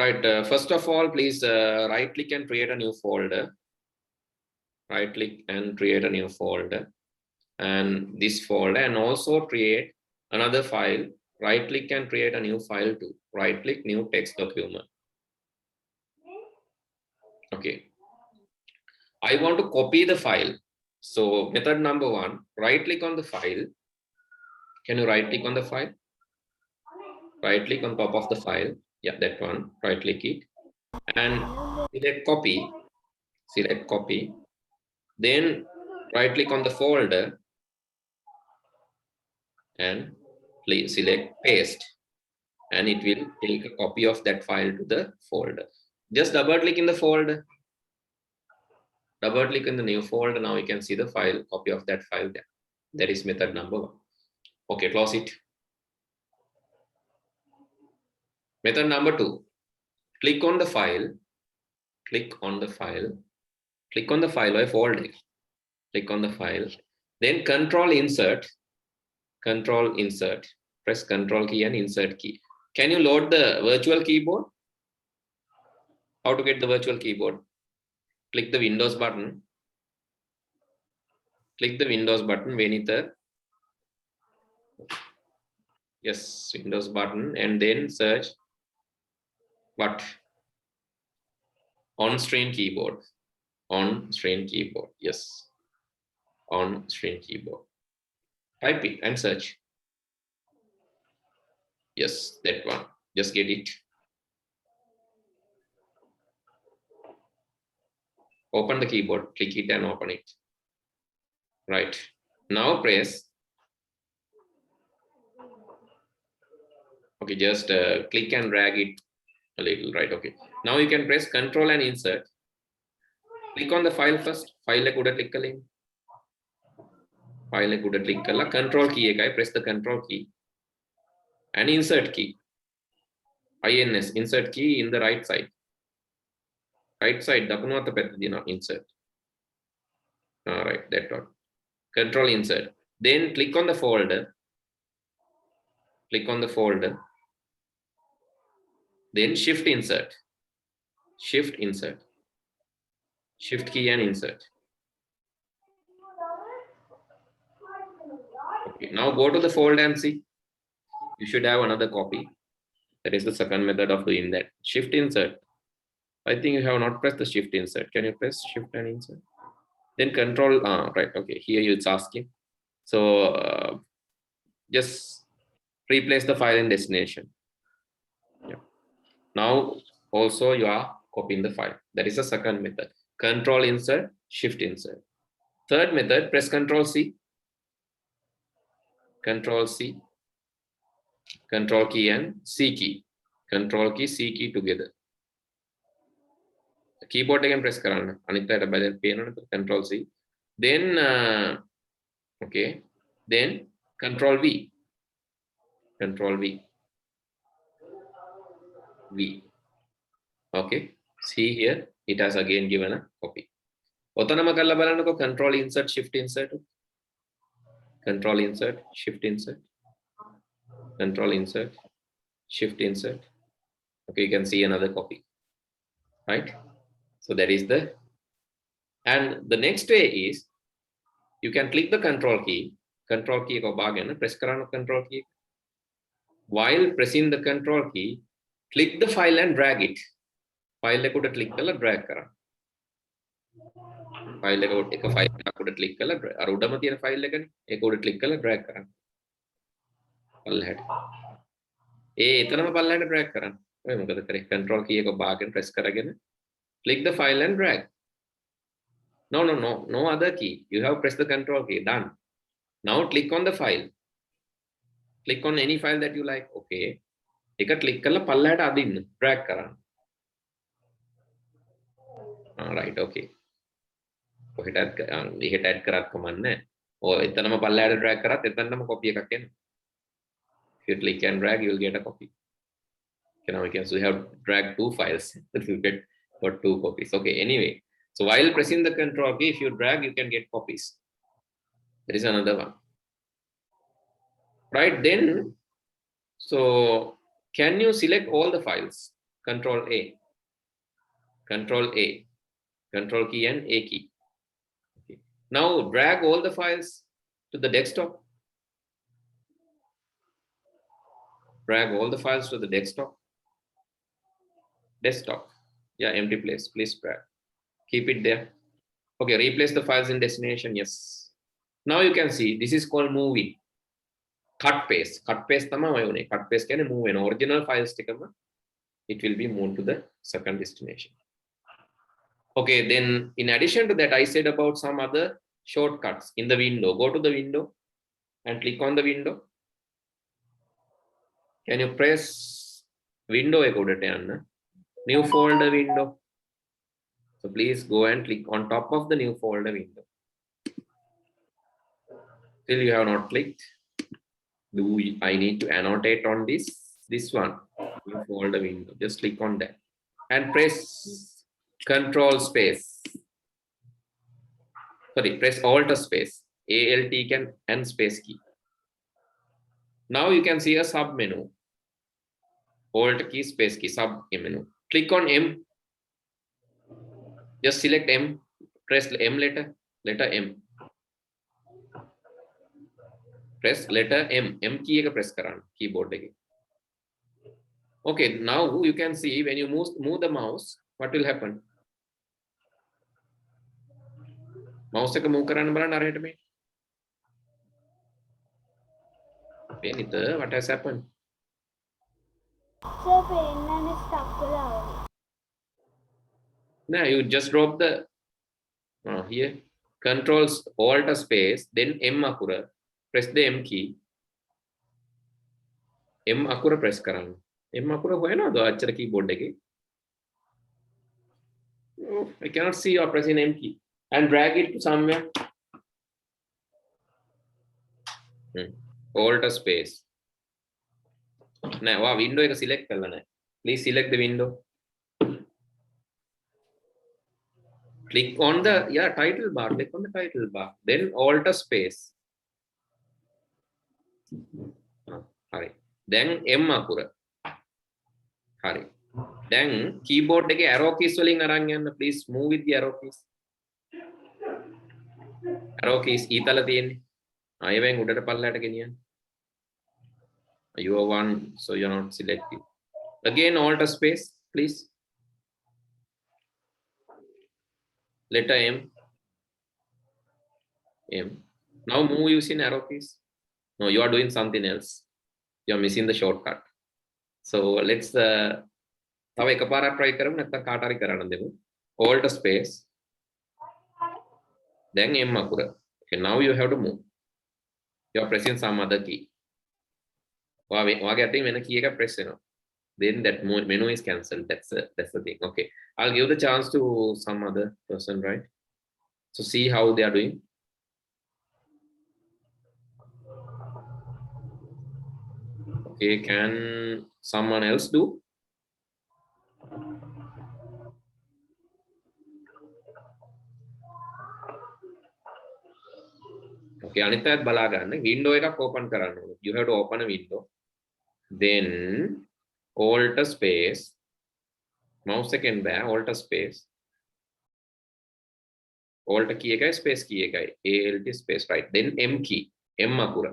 Right. First of all, please right click and create a new folder. Right click and create a new folder, and this folder, and also create another file. Right click and create a new file too. Right click, new text document. Okay. I want to copy the file. So method number one, right click on the file. Can you right click on the file? Right click on top of the file. Yeah, that one. Right click it and select copy. Select copy. Then right click on the folder and please select paste, and it will take a copy of that file to the folder. Just double click in the folder. Double click in the new folder. Now you can see the file, copy of that file there. That is method number one. Okay, close it. Method number two, click on the file, click on the file, click on the file by folder, click on the file, then control insert, press control key and insert key. Can you load the virtual keyboard? How to get the virtual keyboard? Click the Windows button. Click the Windows button, Venitha. Yes, Windows button, and then search what? On-screen keyboard. On-screen keyboard. Yes. On-screen keyboard. Type it and search. Yes, that one. Just get it. Open the keyboard. Click it and open it. Right. Now press. Okay, just click and drag it a little. Right. Okay. Now you can press Control and insert. Click on the file first. File like click link. File like click control key. Press the control key and insert key. INS insert key in the right side. Right side. Insert. All right, that one. Control insert. Then click on the folder. Click on the folder. Then shift insert. Shift insert. Shift key and insert. Okay, now go to the folder and see. You should have another copy. That is the second method of doing that. Shift insert. I think you have not pressed the shift insert. Can you press shift and insert? Then control, right, okay, here it's asking. So just replace the file in destination. Yeah. Now also you are copying the file. That is the second method. Control insert, shift insert. Third method, press Control C. Control C. Control key and C key. Control key, C key together. Keyboard again press karana. Anita by the pen Control C. Then okay. Then Control V. Control V. V. Okay. See here, it has again given a copy. Otanama kalla balanako Control insert, shift insert. Control insert, shift insert. Control insert, shift insert. Okay, you can see another copy. Right? So that is the, and the next way is you can click the control key ko bagen press karana control key. While pressing the control key, click the file and drag it. File ekota click kala drag karana. File ekota file ekota click kala ar udama tiyena file ekane ekota click kala drag karana. Pallahata. Etanama pallahata drag karana. ඔය මොකද කරේ control key එක බාගෙන press කරගෙන click the file and drag. No other key. You have pressed the control key. Done. Now click on the file. Click on any file that you like. Okay. එක click කරලා පල්ලයට අදින්න. Drag කරන්න. All right. Okay. කොහෙට add කරත් කමන්නේ. ඔය එතනම පල්ලයට drag කරත් එතනම copy එකක් එනවා. If you click and drag, you will get a copy. Okay, now we can, so we have dragged two files that you get for two copies. Okay, anyway, so while pressing the control key, if you drag, you can get copies. There is another one. Right, then, so can you select all the files? Control A. Control A. Control key and A key. Okay. Now drag all the files to the desktop. Drag all the files to the desktop. Desktop. Yeah, empty place. Please drag. Keep it there. Okay, replace the files in destination. Yes. Now you can see this is called moving. Cut paste. Cut paste tama cut paste can move an original files it will be moved to the second destination. Okay, then in addition to that, I said about some other shortcuts in the window. Go to the window and click on the window. Can you press window? New folder window. So please go and click on top of the new folder window. Still you have not clicked. I need to annotate on this one, new folder window. Just click on that and press Control space. Sorry, press Alt space. Alt can and space key. Now you can see a sub menu. Alt key, space key, sub menu. Click on M. Just select M. Press M letter M. Press letter M. M key press karan keyboard again. Okay, now you can see when you move the mouse, what will happen? Mouse එක move කරන්න බලන්න අරහෙට මේ. Benita, what has happened? Sir, pen is stuck. No, you just drop the here. Controls Alt space, then M akura. Press the M key. M akura press කරන්න. M akura හොයනවද අච්චර keyboard එකේ? Oh, I cannot see you pressing M key. And drag it to somewhere. Alt space. Now, window එක select කරලා නැහැ. Please select the window. Click on the title bar. Click on the title bar. Then Alt space. Hari. Then M akura. Hari. Then keyboard එකේ arrow keys වලින් අරන් යන්න. Please move with the arrow keys. Arrow keys ඊතල තියෙන්නේ. ආයෙවෙන් උඩට පල්ලයට ගෙනියන්න. You are one, so you're not selected. Again, Alt space, please. Letter M. M. Now move using arrow keys. No, you are doing something else. You are missing the shortcut. So let's තව එකපාරක් try කරමු නැත්නම් කාට හරි කරන්න දෙමු. Alt space. Then M akura. Okay, now you have to move. You are pressing some other key. ඔයාගේ අතින් වෙන key එක press වෙනවා. Then that menu is cancelled. That's the thing. Okay, I'll give the chance to some other person, right? So see how they are doing. Okay, can someone else do? Okay, අනිත් අයත් බලා ගන්න. Window එකක් open කරන්න ඕනේ. You have to open a window. Then Alt space. Mouse එකෙන් බෑ. Alt space. Alt key එකයි space key එකයි. Alt space, right. Then M key. M අකුර.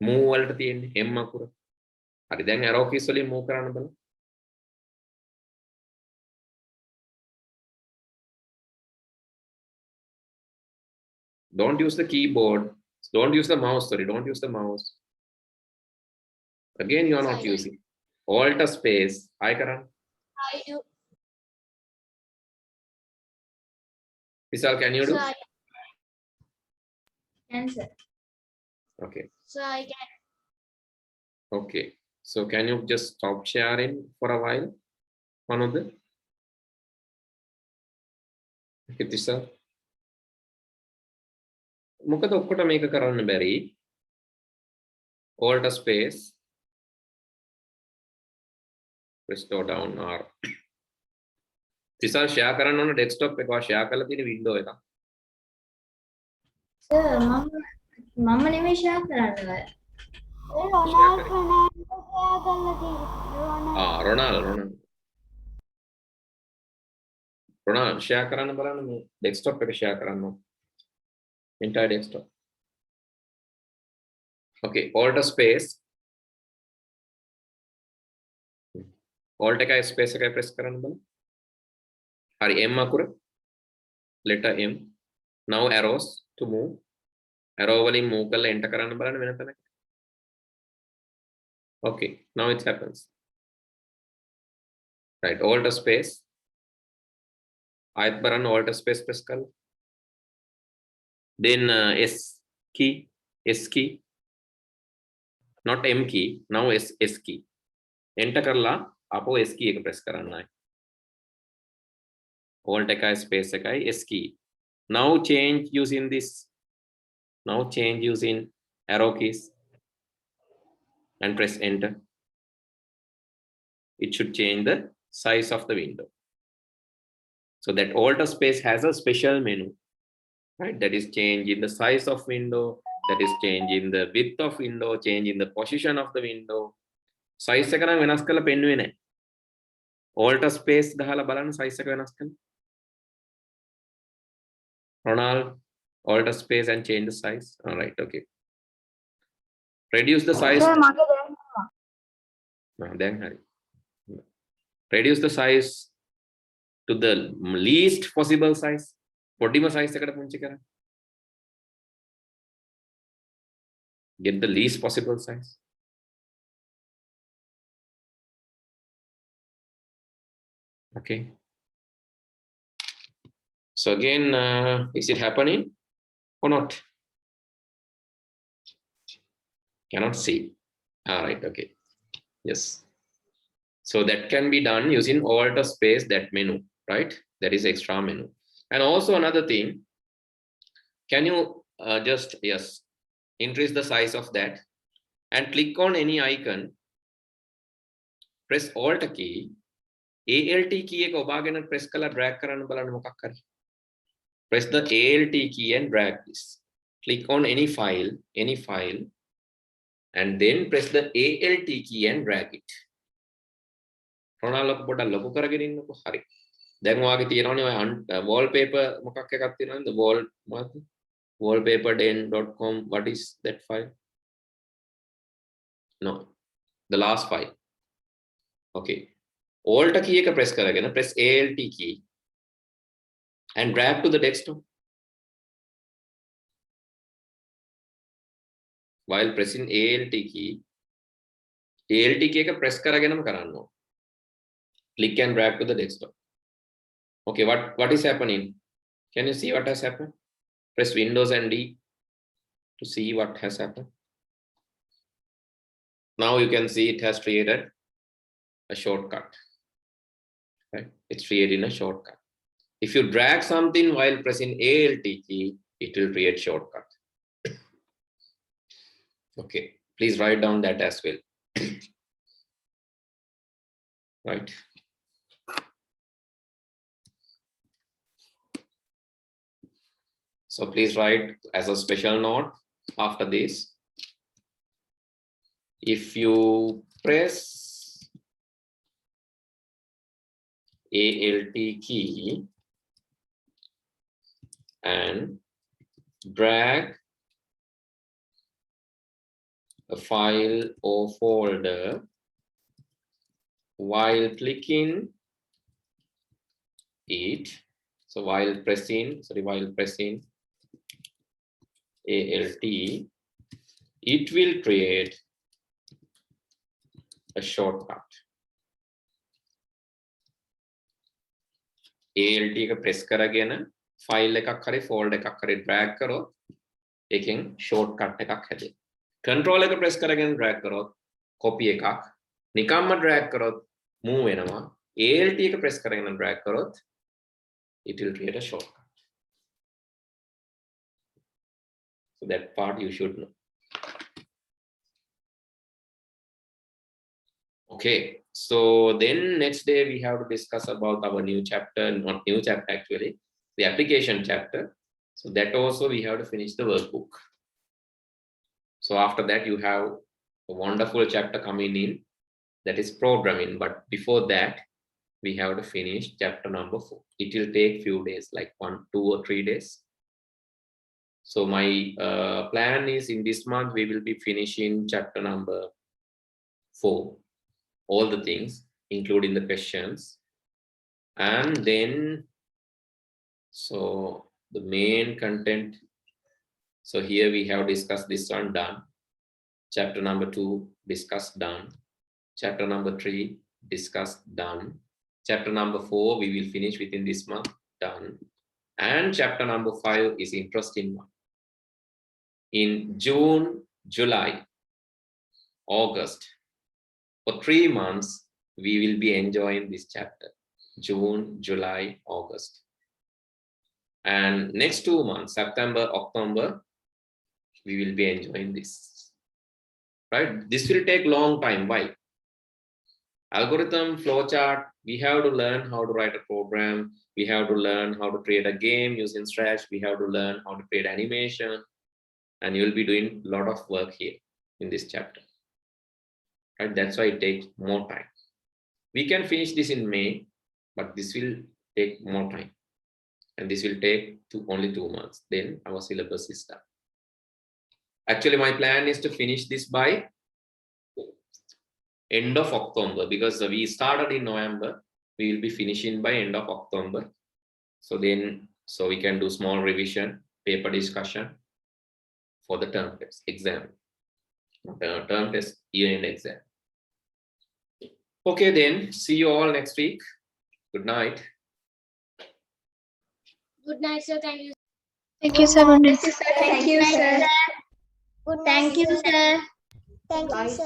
Move වලට තියෙන්නේ M අකුර. හරි. දැන් arrow keys වලින් move කරන්න බලන්න. Don't use the keyboard. Don't use the mouse. Sorry, don't use the mouse. Again, you are not using. Alt space. Hi, Karan. I do. Vishal, can you do? Sir, can, sir. Okay. So I can. Okay. So can you just stop sharing for a while? One of them. Okay, Vishal. මොකද ඔක්කොට මේක කරන්න බැරි? Alt space. Restore down R. Vishal share කරන්න ඕන desktop එක. share කරලා තියෙන window එක. Sir, මම නෙමෙයි share කරන්න බෑ. Ronald. Ronald, share කරන්න බලන්න මේ desktop එක share කරන්න. Entire desktop. Okay, alt space. Alt එකයි space එකයි press කරන්න බලන්න. හරි M අකුර. Letter M. Now arrows to move. Arrow වලින් move කරලා enter කරන්න බලන්න වෙන තැනක. Okay, now it happens. Right, alt space. ආයත් බලන්න alt space press කරලා. Then S key. Not M key, now S key. Enter කරලා අපෝ S key එක press කරන්නයි. Alt එකයි space එකයි S key. Now change using this. Now change using arrow keys and press enter. It should change the size of the window. So that alt space has a special menu, right? That is change in the size of window, that is change in the width of window, change in the position of the window. Size එක නම් වෙනස් කරලා පෙන්නුවේ නැහැ. alt space ගහලා බලන්න size එක වෙනස් කරන්න. Ronald, alt space and change the size. All right, okay. Reduce the size. Then hurry. Reduce the size to the least possible size. පොඩිම size එකට පුංචි කරන්න. Get the least possible size. Okay. So again, is it happening or not? Cannot see. All right, okay. Yes. So that can be done using alt space, that menu, right? That is extra menu. And also another thing, can you just, yes, increase the size of that and click on any icon, press alt key, alt key එක ඔබාගෙන press කරලා drag කරන්න බලන්න මොකක් හරි. Press the alt key and drag this. Click on any file, and then press the alt key and drag it. Ronald පොඩ්ඩක් ලොකු කරගෙන ඉන්නකො. හරි. දැන් ඔයාගේ තියෙනවනේ ඔය wallpaper මොකක් එකක් තියෙනවද? wallpaper.com. What is that file? No, the last file. Okay. Alt key එක press කරගෙන press alt key and drag to the desktop. While pressing alt key එක press කරගෙනම කරන්න ඕන. Click and drag to the desktop. Okay, what is happening? Can you see what has happened? Press Windows and D to see what has happened. Now you can see it has created a shortcut. Right? It's creating a shortcut. If you drag something while pressing alt key, it will create shortcut. Okay, please write down that as well. Right. So please write as a special note after this. If you press alt key and drag a file or folder while clicking it, so while pressing alt, it will create a shortcut. alt එක press කරගෙන file එකක් හරි folder එකක් හරි drag කරොත් එකෙන් shortcut එකක් හැදෙයි. control එක press කරගෙන drag කරොත් copy එකක්, නිකම්ම drag කරොත් move වෙනවා. alt එක press කරගෙන drag කරොත් it will create a shortcut. So that part you should know. Okay, so then next day we have to discuss about our new chapter, not new chapter actually, the application chapter. So that also we have to finish the workbook. So after that you have a wonderful chapter coming in, that is programming. But before that, we have to finish chapter number 4. It will take few days, like 1, 2 or 3 days. So my plan is in this month, we will be finishing chapter number 4, all the things, including the questions. And then, so the main content. So here we have discussed this one, done. Chapter number 2, discussed, done. Chapter number 3, discussed, done. Chapter number 4, we will finish within this month, done. And chapter number 5 is interesting one. In June, July, August, for 3 months, we will be enjoying this chapter. June, July, August. And next 2 months, September, October, we will be enjoying this. Right? This will take long time. Why? Algorithm, flowchart, we have to learn how to write a program. We have to learn how to create a game using Scratch. We have to learn how to create animation. And you will be doing a lot of work here in this chapter. Right? That's why it takes more time. We can finish this in May, but this will take more time. And this will take only 2 months. Then our syllabus is done. Actually, my plan is to finish this by end of October, because we started in November. We will be finishing by end of October. So then, so we can do small revision, paper discussion for the term test exam. Term test, year-end exam. Okay, then see you all next week. Good night. Good night, sir. Thank you. Thank you, sir. Good night. Thank you, sir. Thank you, sir. Thank you, sir.